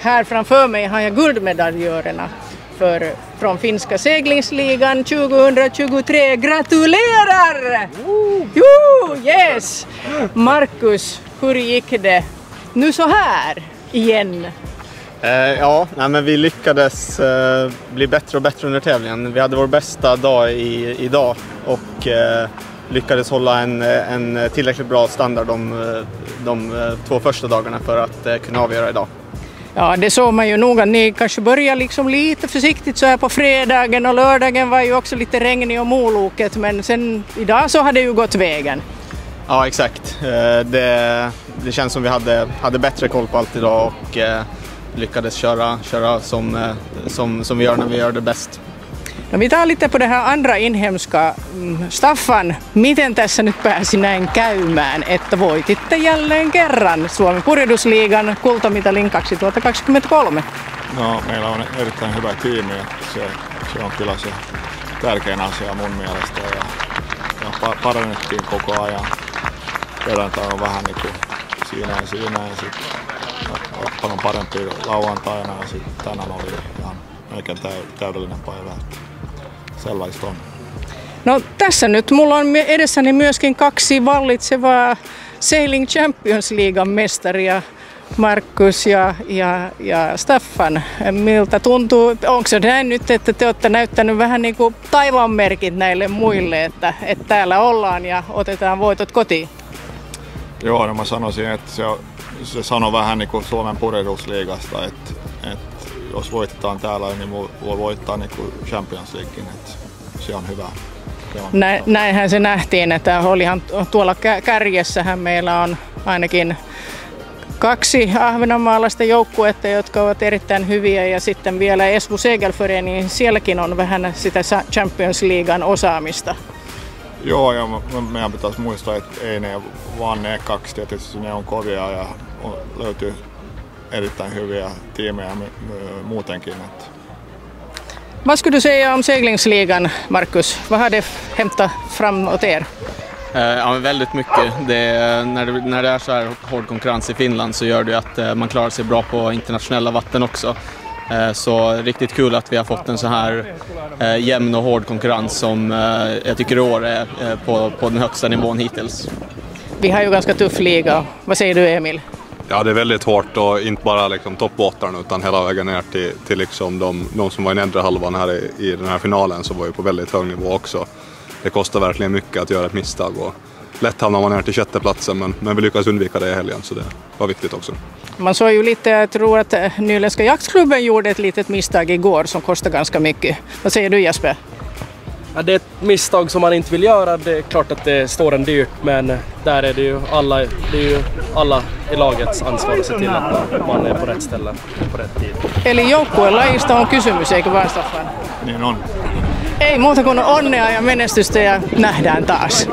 här framför mig har jag guldmedaljörerna från finska seglingsligan 2023. Gratulerar! Jo, yes! Marcus, hur gick det nu så här igen? Men vi lyckades bli bättre och bättre under tävlingen. Vi hade vår bästa dag idag och lyckades hålla en tillräckligt bra standard de 2 första dagarna för att kunna avgöra idag. Ja, det såg man ju nog att ni kanske börjar liksom lite försiktigt så här på fredagen, och lördagen var ju också lite regnig och moloket, men sen idag så hade det ju gått vägen. Ja, exakt. Det känns som vi hade bättre koll på allt idag och lyckades köra som vi gör när vi gör det bäst. No, vi tar lite på det här andra inhemska. Staffan, miten tässä nyt pääsi näin käymään, että voititte jälleen kerran Suomen purjehdusliigan kultamitalin 2023? No, meillä on erittäin hyvä tiimi ja se on kyllä se tärkein asia mun mielestä ja parannettiin koko ajan. Perjantai on vähän niin kuin siinä ja sitten paljon parempi lauantaina ja sitten tänään oli ihan melkein täydellinen päivä. Sellaista on. No tässä nyt mulla on edessäni myöskin 2 vallitsevaa Sailing Champions Leaguean mestaria, Marcus ja Staffan. Miltä tuntuu, onko se näin nyt, että te olette näyttänyt vähän niin kuin taivaanmerkit näille muille, että täällä ollaan ja otetaan voitot kotiin? Joo, no mä sanoisin, että se sanoo vähän niin kuin Suomen purjehdusliigasta, että jos voitetaan täällä, niin voi voittaa niin kuin Champions Leaguein, että se on hyvä. Näinhän se nähtiin, että olihan tuolla kärjessähän meillä on ainakin 2 ahvenanmaalaista joukkuetta, jotka ovat erittäin hyviä, ja sitten vielä Esbo Segelförening, niin sielläkin on vähän sitä Champions Leaguean osaamista. Joo, ja meidän pitäisi muistaa, että ei ne vaan ne 2, tietysti ne on kovia ja löytyy erittäin hyviä tiimejä muutenkin. Vad skulle du säga om seglingsligan, Marcus? Vad har det hämtat fram åt er? Ja, men väldigt mycket. När det är så här hård konkurrens i Finland så gör det att man klarar sig bra på internationella vatten också. Så riktigt kul att vi har fått en så här jämn och hård konkurrens som jag tycker i år är på den högsta nivån hittills. Vi har ju ganska tuff liga. Vad säger du, Emil? Ja, det är väldigt hårt och inte bara liksom toppbåtarna utan hela vägen ner till liksom de som var i nedre halvan här i den här finalen, så var ju på väldigt hög nivå också. Det kostar verkligen mycket att göra ett misstag och lätt hamnar man ner till 6:e platsen, men vi lyckades undvika det i helgen, så det var viktigt också. Man såg ju lite, jag tror att Nyländska jaktklubben gjorde ett litet misstag igår som kostar ganska mycket. Vad säger du, Jesper? Ja, det är ett misstag som man inte vill göra. Det är klart att det står en dyrt, men där är det ju alla i lagets ansvar att se till att man är på rätt ställe på rätt tid. Eli joukkuelajista on kysymys, eikö vaan, Staffan? Niin on. Ei muuta kuin onnea ja menestystä, ja nähdään taas.